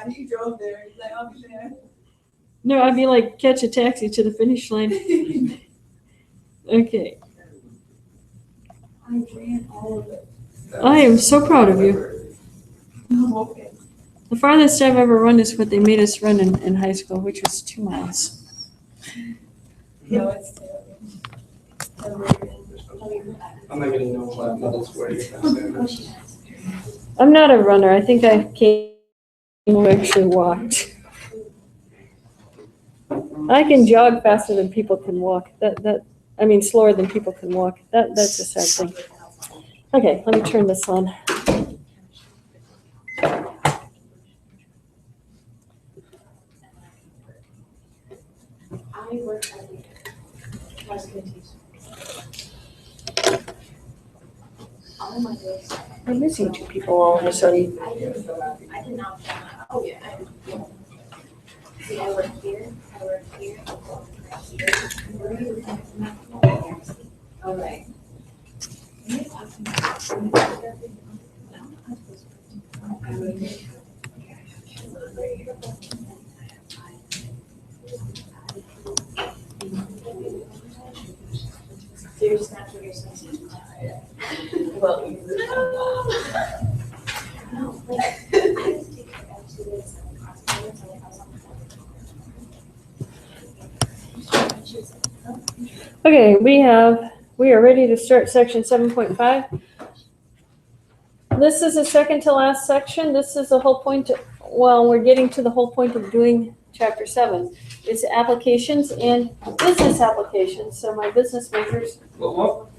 You drove there. He's like, I'll be there. No, I'd be like, catch a taxi to the finish line. Okay. I ran all of it. I am so proud of you. Okay. The farthest I've ever run is what they made us run in high school, which was 2 miles. No, it's terrible. I'm not getting no 5 minutes where you can say I'm not a runner. I think I actually walked. I can jog faster than people can walk. Slower than people can walk. That's a sad thing. Okay, let me turn this on. I work every day. I was going to teach. All my days. I'm missing 2 people all of a sudden. I did not. Oh, yeah. See, I work here. I work here. All right. So you're just not your sensitive. Well, no, like, I just take care of 2 days and cross-country, so I have something. Okay, we are ready to start section 7.5. This is the second to last section. This is the whole point. We're getting to the whole point of doing chapter 7. It's applications and business applications. So my business majors will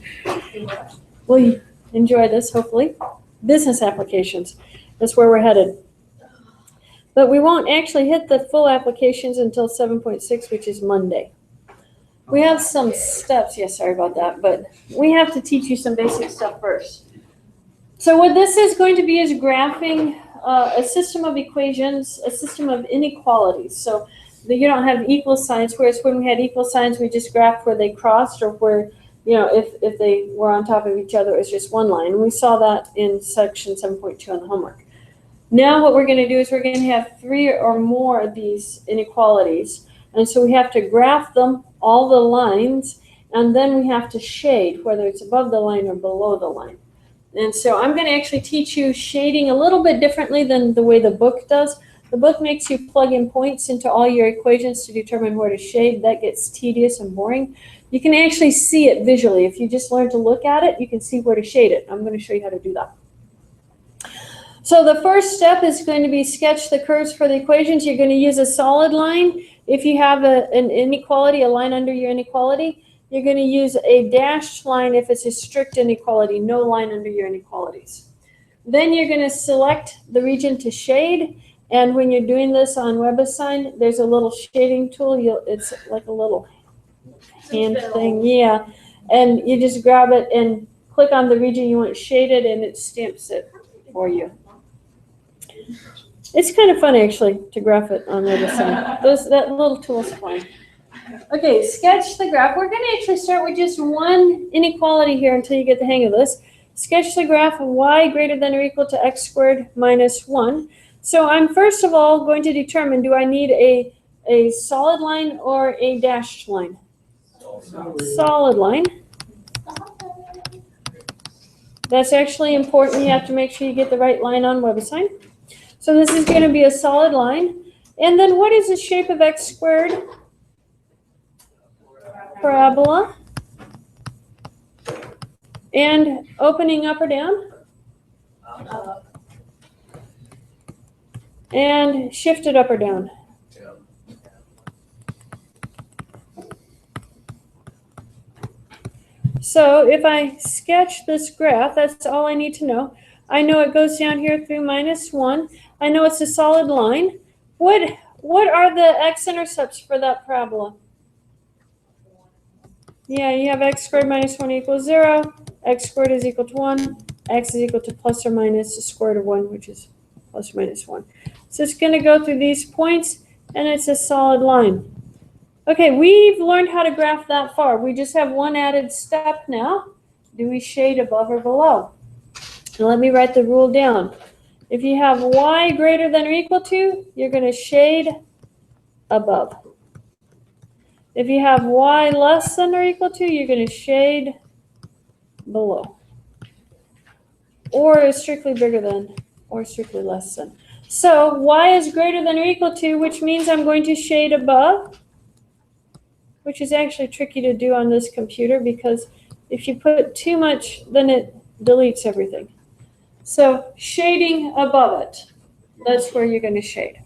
enjoy this, hopefully. Business applications. That's where we're headed. But we won't actually hit the full applications until 7.6, which is Monday. We have some steps. Yes, sorry about that. But we have to teach you some basic stuff first. So what this is going to be is graphing a system of equations, a system of inequalities. So you don't have equal signs, whereas when we had equal signs, we just graphed where they crossed or where, if they were on top of each other, it was just one line. And we saw that in section 7.2 on the homework. Now what we're going to do is we're going to have 3 or more of these inequalities. And so we have to graph them, all the lines, and then we have to shade, whether it's above the line or below the line. And so I'm going to actually teach you shading a little bit differently than the way the book does. The book makes you plug in points into all your equations to determine where to shade. That gets tedious and boring. You can actually see it visually. If you just learn to look at it, you can see where to shade it. I'm going to show you how to do that. So the first step is going to be sketch the curves for the equations. You're going to use a solid line. If you have an inequality, a line under your inequality, you're going to use a dashed line if it's a strict inequality, no line under your inequalities. Then you're going to select the region to shade. And when you're doing this on WebAssign, there's a little shading tool. It's like a little hand thing. Yeah. And you just grab it and click on the region you want shaded, and it stamps it for you. It's kind of fun, actually, to graph it on WebAssign. That little tool's fun. Okay, sketch the graph. We're going to actually start with just one inequality here until you get the hang of this. Sketch the graph of y greater than or equal to x squared minus 1. So I'm first of all going to determine, do I need a solid line or a dashed line? Solid line. That's actually important. You have to make sure you get the right line on WebAssign. So this is going to be a solid line. And then what is the shape of x squared? Parabola. And opening up or down? Up. And shifted up or down? So if I sketch this graph, that's all I need to know. I know it goes down here through minus 1. I know it's a solid line. What are the x-intercepts for that parabola? Yeah, you have x squared minus 1 equals 0. X squared is equal to 1. X is equal to plus or minus the square root of 1, which is plus or minus 1. So it's going to go through these points, and it's a solid line. Okay, we've learned how to graph that far. We just have one added step now. Do we shade above or below? Now let me write the rule down. If you have y greater than or equal to, you're going to shade above. If you have y less than or equal to, you're going to shade below. Or is strictly bigger than, or strictly less than. So y is greater than or equal to, which means I'm going to shade above, which is actually tricky to do on this computer because if you put too much, then it deletes everything. So shading above it, that's where you're going to shade.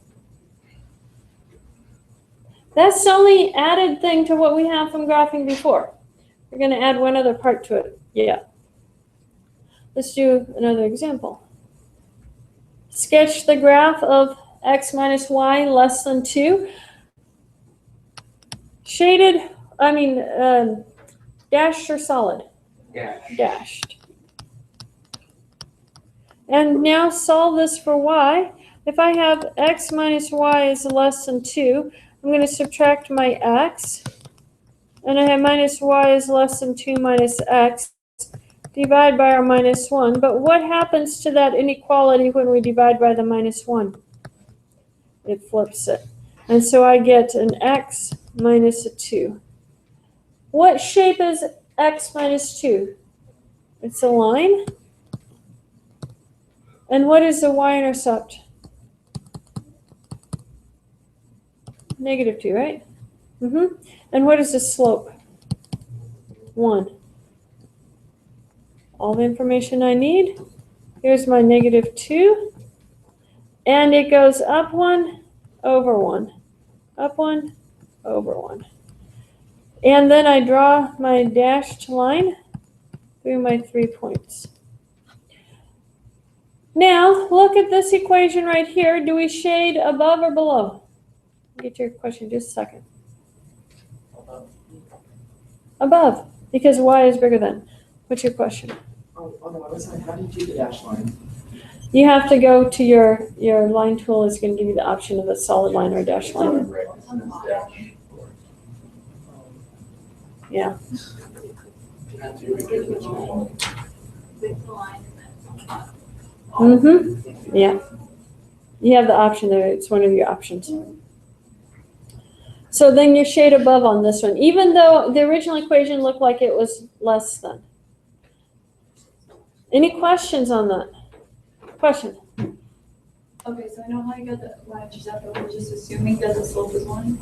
That's the only added thing to what we have from graphing before. We're going to add one other part to it. Yeah. Let's do another example. Sketch the graph of x minus y less than 2. Shaded, dashed or solid? Dashed. And now solve this for y. If I have x minus y is less than 2, I'm going to subtract my x. And I have minus y is less than 2 minus x. Divide by our minus 1. But what happens to that inequality when we divide by the minus 1? It flips it. And so I get an x minus a 2. What shape is x minus 2? It's a line. And what is the y-intercept? -2, right? And what is the slope? 1. All the information I need. Here's my -2. And it goes up 1, over 1. Up 1, over 1. And then I draw my dashed line through my 3 points. Now, look at this equation right here. Do we shade above or below? I'll get to your question in just a second. Above, because y is bigger than. What's your question? On the other side, how do you do the dash line? You have to go to your line tool is going to give you the option of a solid line or a dash line. Yeah. Yeah. You have the option there. It's one of your options. So then you shade above on this one, even though the original equation looked like it was less than. Any questions on that? Question? Okay, so I know how you got the y-intercept, but we're just assuming that the slope is 1.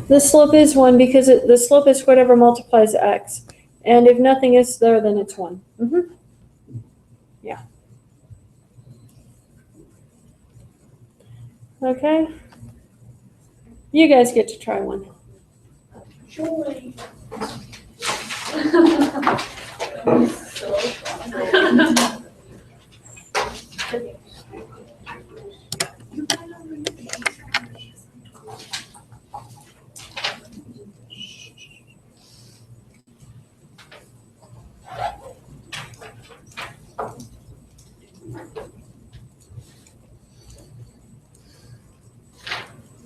The slope is 1 because the slope is whatever multiplies x. And if nothing is there, then it's 1. Yeah. Okay. You guys get to try one. Joy.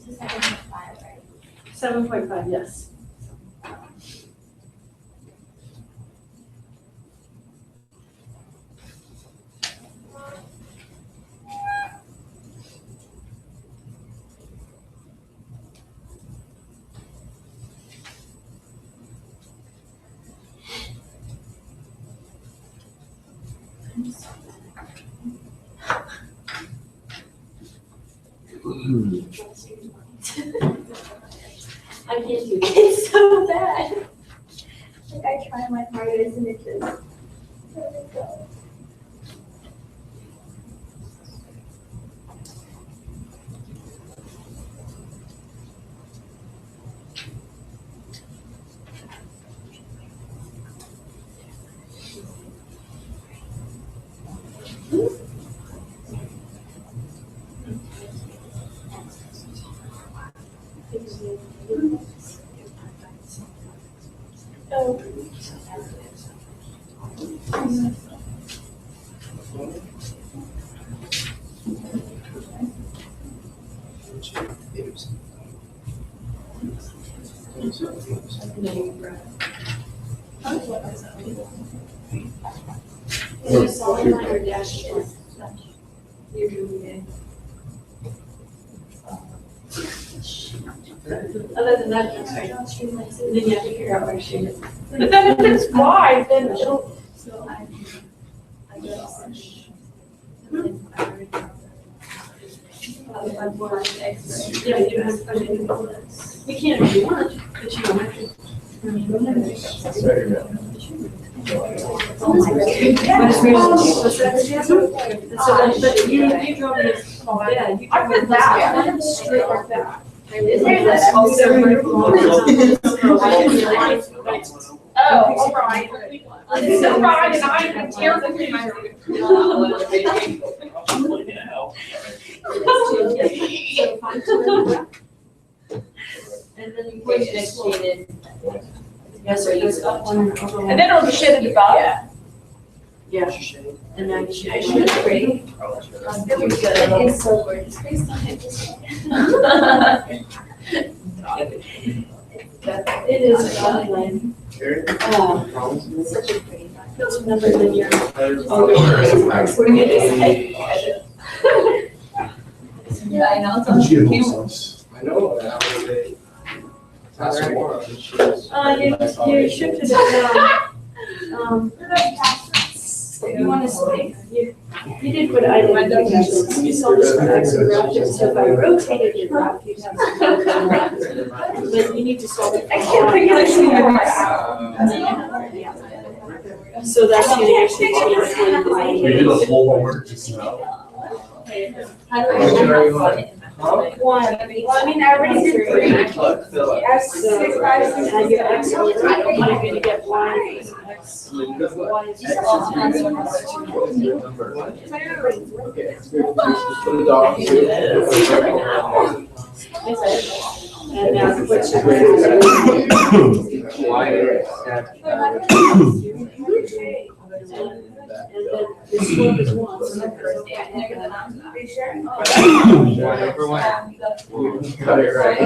This is 7.5, right? 7.5, yes. I can't do it. It's so bad. Like I try my hardest and it just doesn't go. Is it a solid line or dashed line? You're doing it. Other than that, that's right. Then you have to figure out where to shoot it. But then if it's wide, then it'll. So I guess. I'm more like the expert. Yeah, you don't have to put it in the list. You can if you want, but you don't have to. That's very good. Oh my God. But you drove me this. Yeah, you I put that, I have straight like that. Oh, all right. It's all right, and I'm terrible with my. And then you put it shaded. Yes, or use up one. And then it'll be shaded above. Yeah. And then you should should it pretty. It's so gorgeous. Based on it. It is a fun one. Oh, such a pretty. Feels number than your. Yeah, I know. I know. That's one. You shifted it down. You want to stay, you did what I did. You saw this graph, so if I rotated your graph, you'd have some graph. But you need to solve it. I can't figure this out. So that's going to actually change We did the whole homework just now. How do I? one. Well, I mean, I already did three. Yes, So, 6, 5, 6, and your x over, you're going to get y is x. Y is x. Okay. Just put a dog. And now which and then the slope is 1. So Got it right.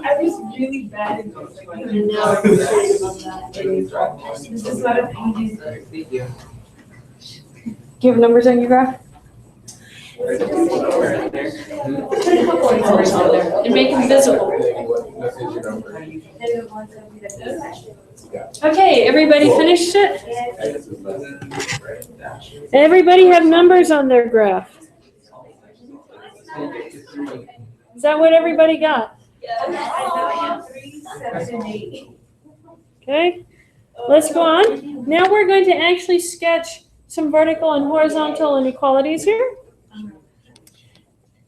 I was really bad in this. And now I'm worried about that. This is not a painting. Do you have numbers on your graph? And make them visible. Okay, everybody finished it? Everybody have numbers on their graph. Is that what everybody got? Okay, let's go on. Now we're going to actually sketch some vertical and horizontal inequalities here.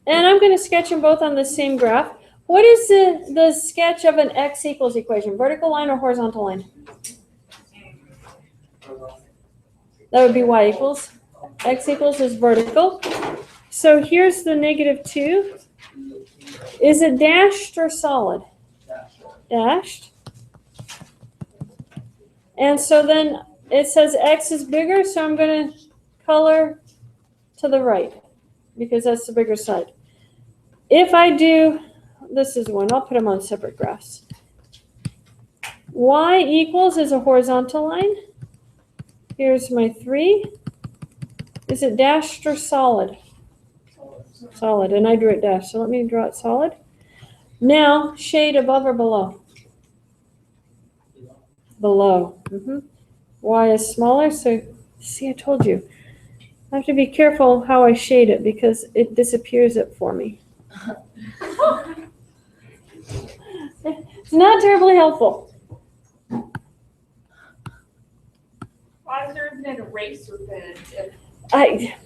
And I'm going to sketch them both on the same graph. What is the sketch of an x equals equation? Vertical line or horizontal line? That would be y equals. X equals is vertical. So here's the -2. Is it dashed or solid? Dashed. And so then it says x is bigger, so I'm going to color to the right because that's the bigger side. If I do, this is one, I'll put them on separate graphs. Y equals is a horizontal line. Here's my 3. Is it dashed or solid? Solid, and I drew it dashed, so let me draw it solid. Now, shade above or below? Below. Y is smaller, so see, I told you. I have to be careful how I shade it because it disappears it for me. It's not terribly helpful. Why is there an eraser pen? I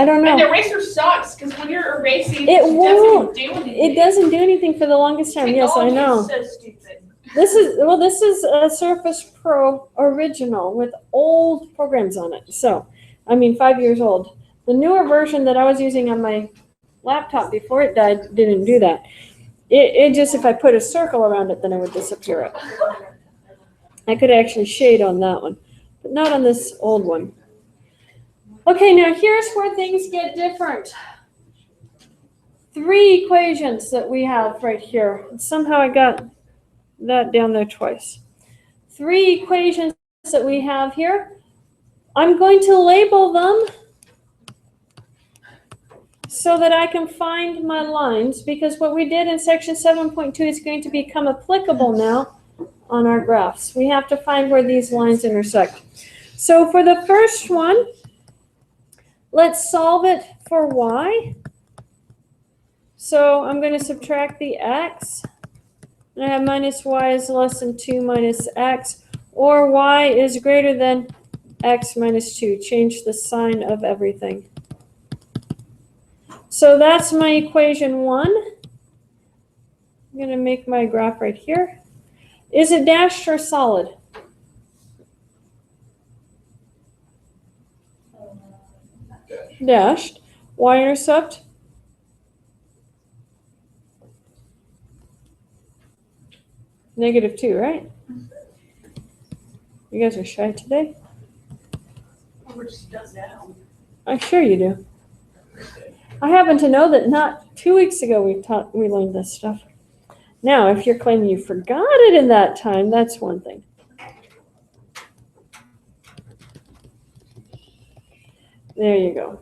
don't know. And the eraser sucks, because when you're erasing, It doesn't won't. do anything. It doesn't do anything for the longest time. Yes, I know. Technology is so stupid. This is a Surface Pro original with old programs on it. So, I mean, 5 years old. The newer version that I was using on my laptop before it died didn't do that. It just, if I put a circle around it, then it would disappear it. I could actually shade on that one, but not on this old one. Okay, now here's where things get different. 3 equations that we have right here. Somehow I got that down there twice. 3 equations that we have here. I'm going to label them so that I can find my lines, because what we did in section 7.2 is going to become applicable now on our graphs. We have to find where these lines intersect. So for the first one, let's solve it for y. So I'm going to subtract the x. And I have minus y is less than 2 minus x, or y is greater than x minus 2. Change the sign of everything. So that's my equation 1. I'm going to make my graph right here. Is it dashed or solid? Dashed. Y-intercept? -2, right? You guys are shy today? We're just done now. I'm sure you do. I happen to know that not 2 weeks ago we learned this stuff. Now, if you're claiming you forgot it in that time, that's one thing. There you go.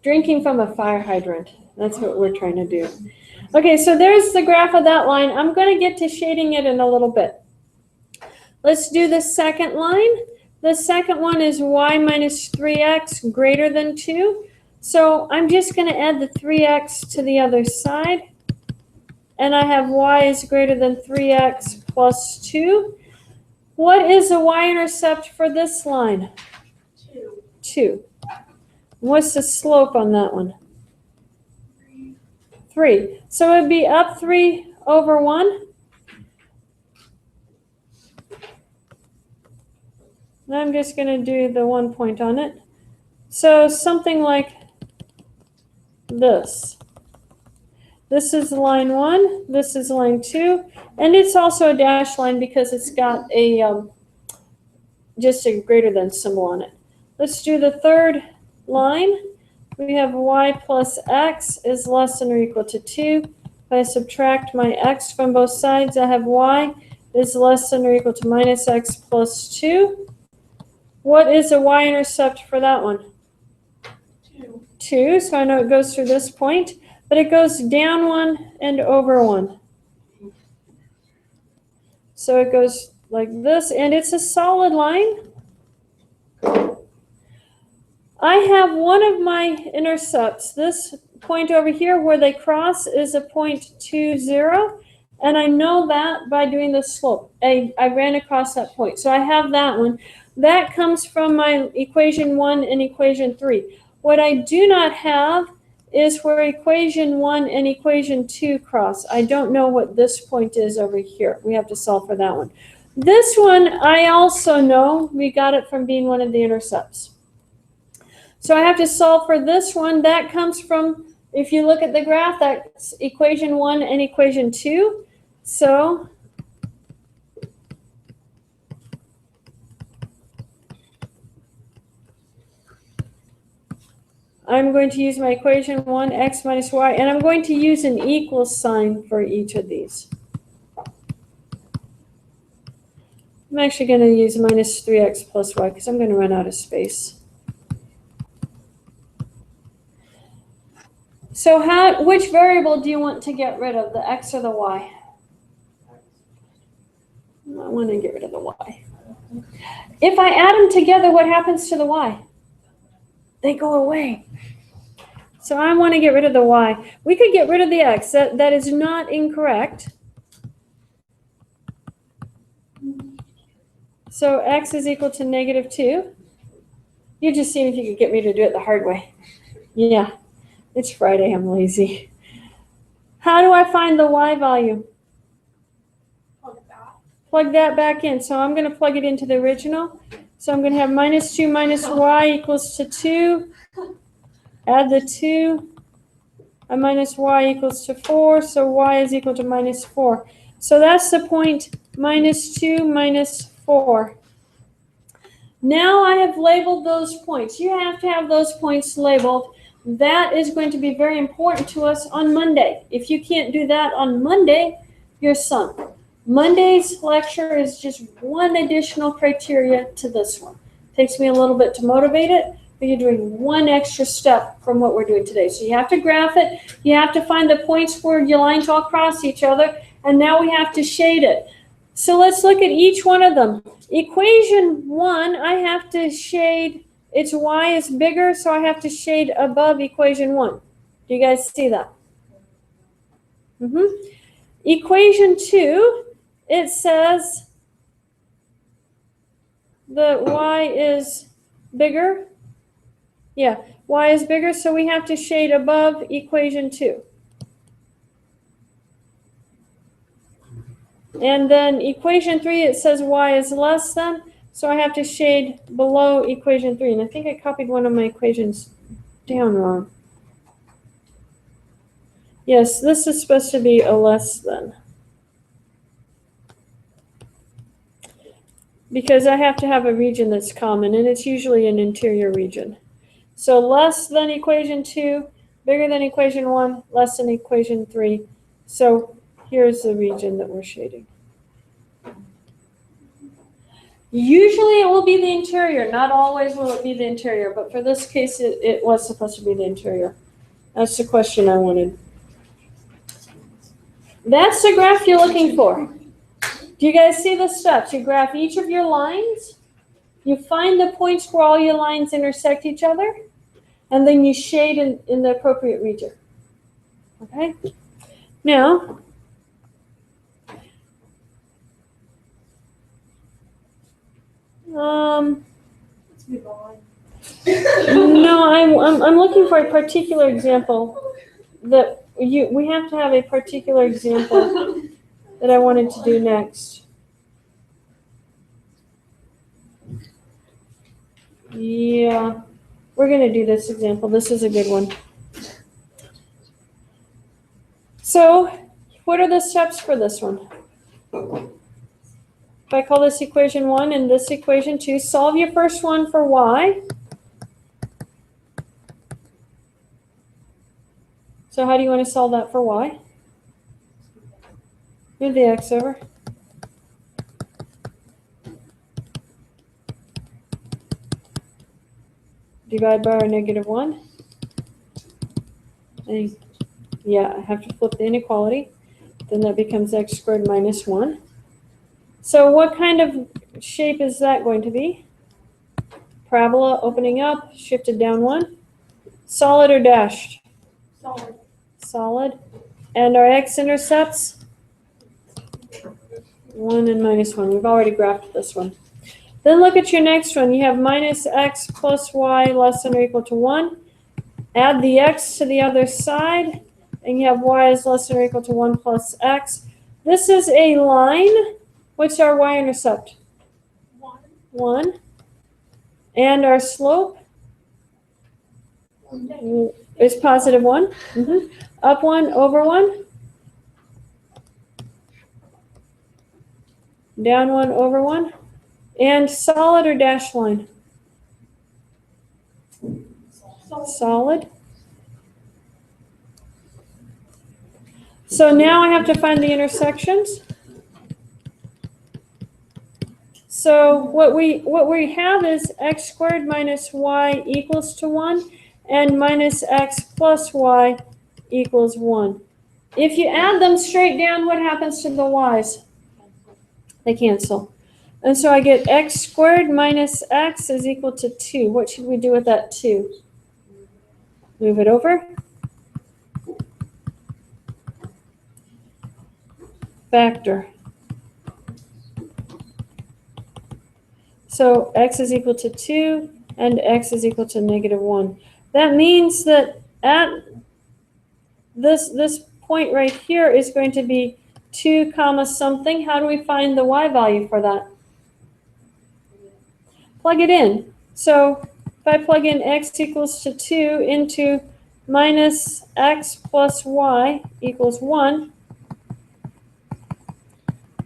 Drinking from a fire hydrant. That's what we're trying to do. Okay, so there's the graph of that line. I'm going to get to shading it in a little bit. Let's do the second line. The second one is y minus 3x greater than 2. So I'm just going to add the 3x to the other side. And I have y is greater than 3x plus 2. What is the y-intercept for this line? 2. What's the slope on that one? 3. So it would be up 3 over 1. And I'm just going to do the 1 point on it. So something like this. This is line 1. This is line 2. And it's also a dashed line because it's got a just a greater than symbol on it. Let's do the third line. We have y plus x is less than or equal to 2. If I subtract my x from both sides, I have y is less than or equal to minus x plus 2. What is the y-intercept for that one? 2. So I know it goes through this point, but it goes down 1 and over 1. So it goes like this, and it's a solid line. I have one of my intercepts. This point over here where they cross is a point 2, 0. And I know that by doing the slope. I ran across that point. So I have that one. That comes from my equation 1 and equation 3. What I do not have is where equation 1 and equation 2 cross. I don't know what this point is over here. We have to solve for that one. This one I also know. We got it from being one of the intercepts. So I have to solve for this one. That comes from, if you look at the graph, that's equation 1 and equation 2. So I'm going to use my equation 1, x minus y, and I'm going to use an equal sign for each of these. I'm actually going to use minus 3x plus y because I'm going to run out of space. So which variable do you want to get rid of, the x or the y? I want to get rid of the y. If I add them together, what happens to the y? They go away. So I want to get rid of the y. We could get rid of the x. That is not incorrect. So x is equal to -2. You just see if you could get me to do it the hard way. Yeah, it's Friday. I'm lazy. How do I find the y value? Plug that back in. So I'm going to plug it into the original. So I'm going to have -2 minus y equals to 2. Add the 2. And minus y equals to 4. So y is equal to -4. So that's the point -2 minus 4. Now I have labeled those points. You have to have those points labeled. That is going to be very important to us on Monday. If you can't do that on Monday, you're sunk. Monday's lecture is just one additional criteria to this one. Takes me a little bit to motivate it, but you're doing one extra step from what we're doing today. So you have to graph it, you have to find the points where your lines all cross each other, and now we have to shade it. So let's look at each one of them. Equation 1, I have to shade, its y is bigger, so I have to shade above equation 1. Do you guys see that? Equation 2, it says that y is bigger. Yeah, y is bigger, so we have to shade above equation 2. And then equation 3, it says y is less than, so I have to shade below equation 3. And I think I copied one of my equations down wrong. Yes, this is supposed to be a less than. Because I have to have a region that's common, and it's usually an interior region. So less than equation 2, bigger than equation 1, less than equation 3. So here's the region that we're shading. Usually it will be the interior. Not always will it be the interior, but for this case, it was supposed to be the interior. That's the question I wanted. That's the graph you're looking for. Do you guys see the steps? You graph each of your lines. You find the points where all your lines intersect each other, and then you shade in the appropriate region. Okay? Now, no, I'm looking for a particular example that we have to have a particular example that I wanted to do next. Yeah, we're going to do this example. This is a good one. So, what are the steps for this one? If I call this equation 1 and this equation 2, solve your first one for y. So how do you want to solve that for y? Move the x over. Divide by our -1. And yeah, I have to flip the inequality. Then that becomes x squared minus 1. So what kind of shape is that going to be? Parabola opening up, shifted down 1. Solid or dashed? Solid. Solid. And our x-intercepts? 1 and -1. We've already graphed this one. Then look at your next one. You have minus x plus y less than or equal to 1. Add the x to the other side, and you have y is less than or equal to 1 plus x. This is a line. What's our y-intercept? 1. And our slope is positive 1. Up 1, over 1. Down 1, over 1. And solid or dashed line? Solid. So now I have to find the intersections. So what we have is x squared minus y equals to 1 and minus x plus y equals 1. If you add them straight down, what happens to the y's? They cancel. And so I get x squared minus x is equal to 2. What should we do with that 2? Move it over. Factor. So x is equal to 2 and x is equal to -1. That means that at this point right here is going to be 2 comma something. How do we find the y value for that? Plug it in. So if I plug in x equals to 2 into minus x plus y equals 1,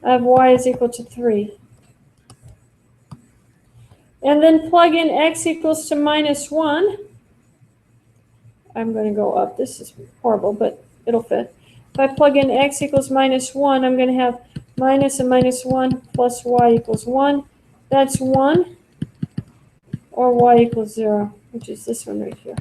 I have y is equal to 3. And then plug in x equals to -1. I'm going to go up. This is horrible, but it'll fit. If I plug in x equals -1, I'm going to have minus and -1 plus y equals 1. That's 1. or y equals 0, which is this one right here.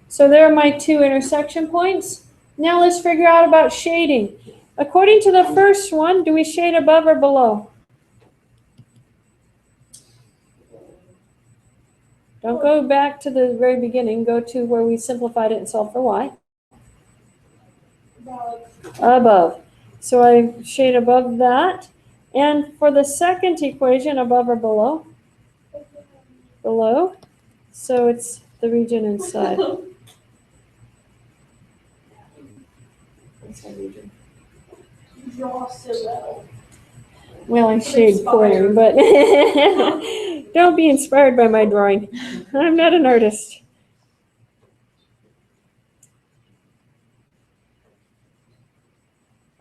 So there are my two intersection points. Now let's figure out about shading. According to the first one, do we shade above or below? Don't go back to the very beginning. Go to where we simplified it and solved for y. Above. So I shade above that. And for the second equation, above or below? Below. So it's the region inside. Draw so well. Well, I shade poorly, but don't be inspired by my drawing. I'm not an artist.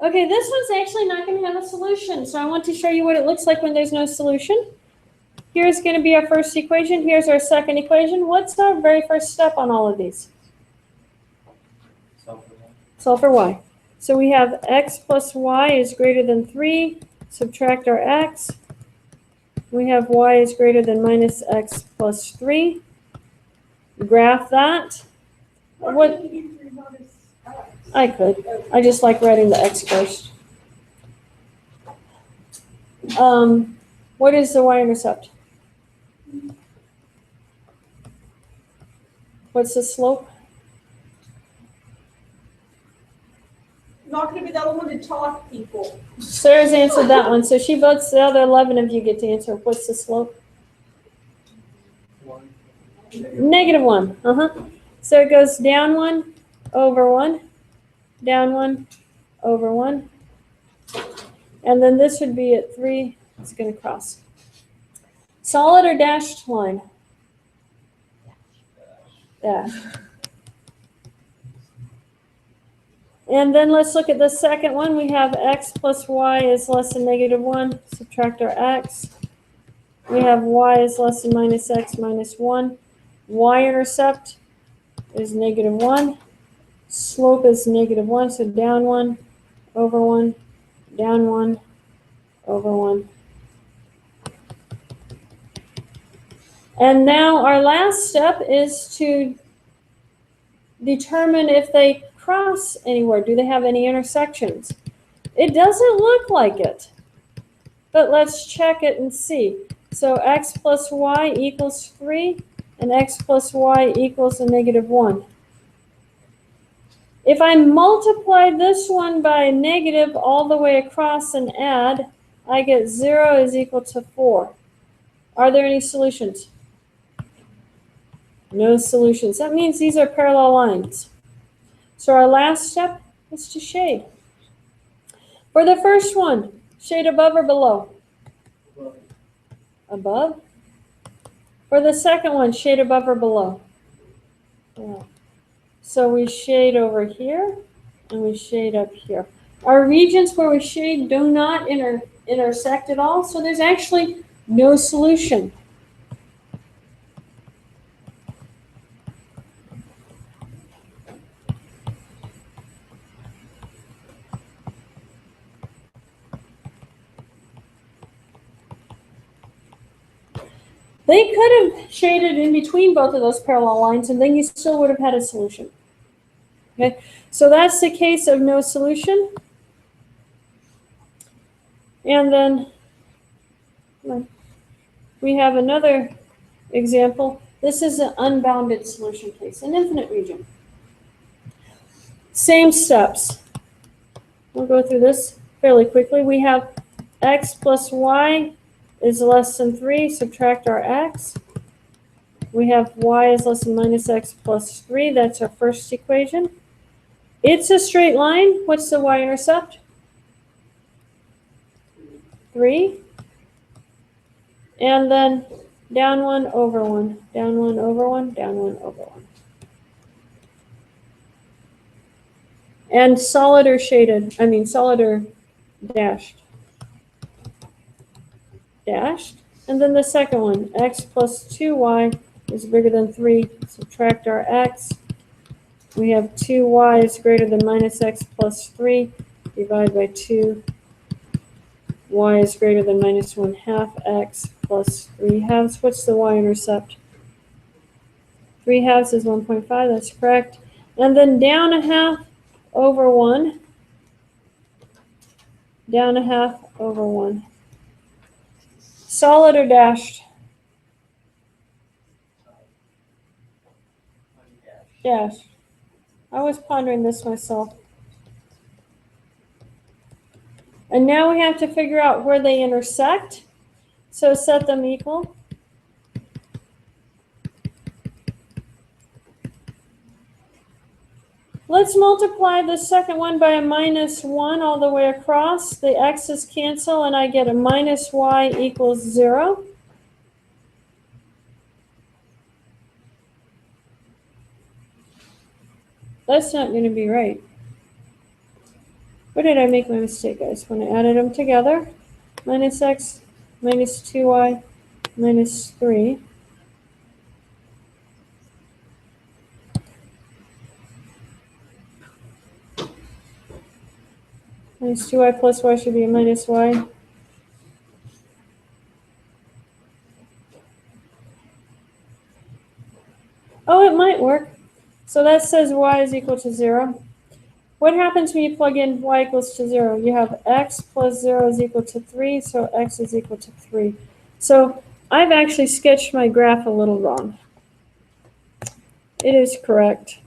Okay, this one's actually not going to have a solution, so I want to show you what it looks like when there's no solution. Here's going to be our first equation. Here's our second equation. What's our very first step on all of these? Solve for y. So we have x plus y is greater than 3. Subtract our x. We have y is greater than minus x plus 3. Graph that. What? I could. I just like writing the x first. What is the y-intercept? What's the slope? Not going to be the only one to talk, people. Sarah's answered that one, so she votes. The other 11 of you get to answer. What's the slope? -1. So it goes down 1, over 1, down 1, over 1. And then this would be at 3. It's going to cross. Solid or dashed line? Dash. And then let's look at the second one. We have x plus y is less than -1. Subtract our x. We have y is less than minus x minus 1. Y-intercept is -1. Slope is -1, so down 1, over 1, down 1, over 1. And now our last step is to determine if they cross anywhere. Do they have any intersections? It doesn't look like it, but let's check it and see. So x plus y equals 3, and x plus y equals a -1. If I multiply this one by a negative all the way across and add, I get 0 is equal to 4. Are there any solutions? No solutions. That means these are parallel lines. So our last step is to shade. For the first one, shade above or below? Above. For the second one, shade above or below? Yeah. So we shade over here, and we shade up here. Our regions where we shade do not intersect at all, so there's actually no solution. They could have shaded in between both of those parallel lines, and then you still would have had a solution. Okay, so that's the case of no solution. And then we have another example. This is an unbounded solution case, an infinite region. Same steps. We'll go through this fairly quickly. We have x plus y is less than 3, subtract our x. We have y is less than minus x plus 3. That's our first equation. It's a straight line. What's the y-intercept? 3. And then down 1, over 1, down 1, over 1, down 1, over 1. And solid or shaded, solid or dashed? Dashed. And then the second one, x plus 2y is bigger than 3. Subtract our x. We have 2y is greater than minus x plus 3. Divide by 2. Y is greater than minus 1/2 x plus plus 3/2. What's the y-intercept? 3/2 is 1.5, that's correct. And then down 1/2 over 1. Down 1/2 over 1. Solid or dashed? Dashed. I was pondering this myself. And now we have to figure out where they intersect. So set them equal. Let's multiply the second one by a -1 all the way across. The x's cancel and I get a minus y equals 0. That's not going to be right. Where did I make my mistake, guys? When I added them together, minus x minus 2y minus 3. Minus 2y plus y should be a minus y. Oh, it might work. So that says y is equal to 0. What happens when you plug in y equals to 0? You have x plus 0 is equal to 3, so x is equal to 3. So I've actually sketched my graph a little wrong. It is correct.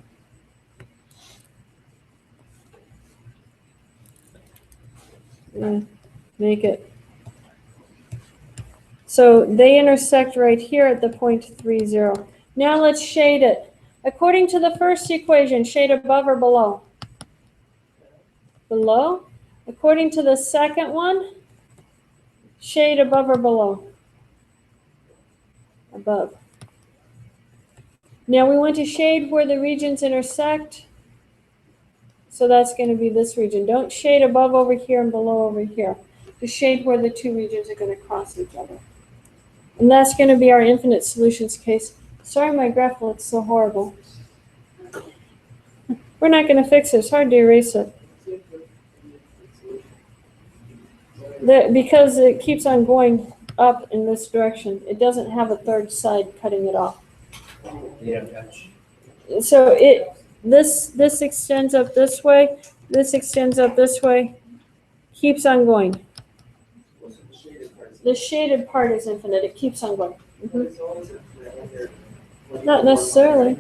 Yeah, make it. So they intersect right here at the point 3, 0. Now let's shade it. According to the first equation, shade above or below? Below. According to the second one, shade above or below? Above. Now we want to shade where the regions intersect. So that's going to be this region. Don't shade above over here and below over here. Just shade where the two regions are going to cross each other. And that's going to be our infinite solutions case. Sorry, my graph looks so horrible. We're not going to fix it. It's hard to erase it. Because it keeps on going up in this direction. It doesn't have a third side cutting it off. Yeah. So this extends up this way. This extends up this way. Keeps on going. The shaded part is infinite. It keeps on going. Not necessarily.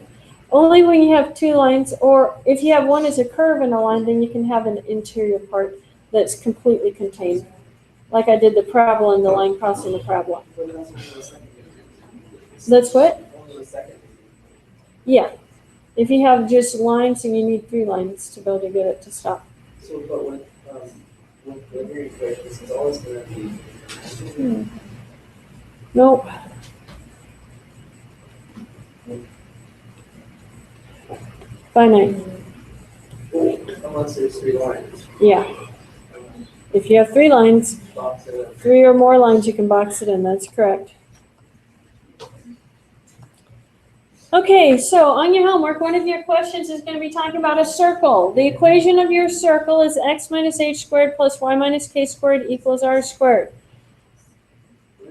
Only when you have two lines, or if you have one as a curve in a line, then you can have an interior part that's completely contained. Like I did the parabola and the line crossing the parabola. That's what? Yeah. If you have just lines, then you need 3 lines to be able to get it to stop. So, but with linear equations, it's always going to be. Nope. Finite. Unless there's 3 lines. Yeah. If you have 3 lines, Box it up. 3 or more lines, you can box it in. That's correct. Okay, so on your homework, one of your questions is going to be talking about a circle. The equation of your circle is x minus h squared plus y minus k squared equals r squared.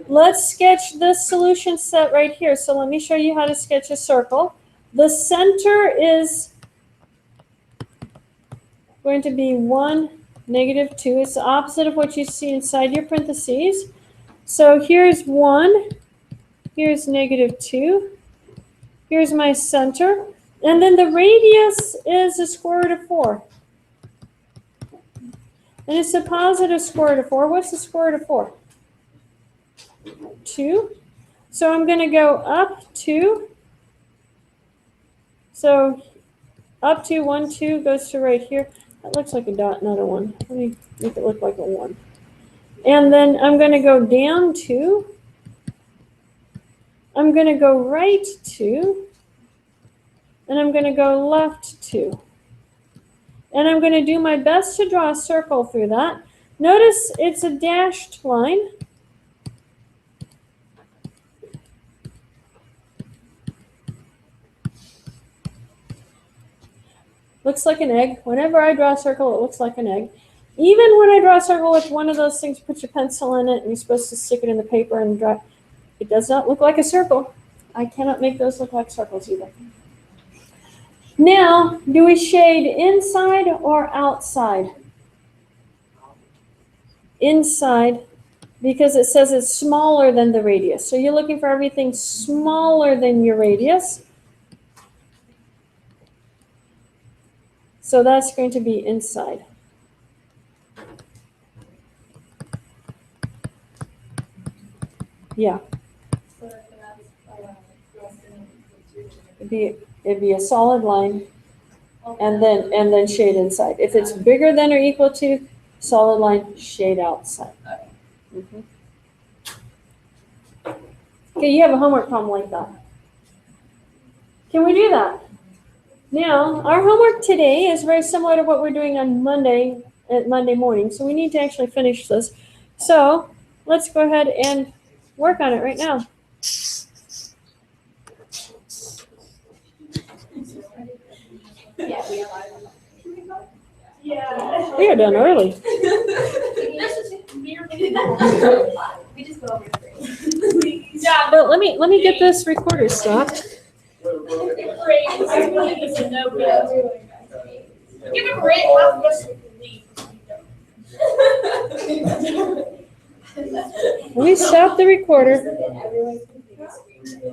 Let's sketch this solution set right here. So let me show you how to sketch a circle. The center is going to be 1, -2. It's the opposite of what you see inside your parentheses. So here's 1, here's -2. Here's my center. And then the radius is the square root of 4. And it's a positive square root of 4. What's the square root of 4? 2. So I'm going to go up 2. So up to 1, 2 goes to right here. That looks like a dot, not a 1. Let me make it look like a 1. And then I'm going to go down 2. I'm going to go right 2. And I'm going to go left 2. And I'm going to do my best to draw a circle through that. Notice it's a dashed line. Looks like an egg. Whenever I draw a circle, it looks like an egg. Even when I draw a circle with one of those things, put your pencil in it, and you're supposed to stick it in the paper and draw. It does not look like a circle. I cannot make those look like circles either. Now, do we shade inside or outside? Inside, because it says it's smaller than the radius. So you're looking for everything smaller than your radius. So that's going to be inside. Yeah, So that's less than equal it'd be a solid line and then shade inside. If it's bigger than or equal to, solid line, shade outside. Mhm. Okay, you have a homework problem like that. Can we do that? Now, our homework today is very similar to what we're doing on Monday, at Monday morning, so we need to actually finish this. So, let's go ahead and work on it right now. Yeah, we have. Yeah. We are done early. We just go over three. Yeah, But let me get this recorder stopped. great. I really need to know that. Give him great, half of us leave. Let me stop the recorder. Everyone's confused.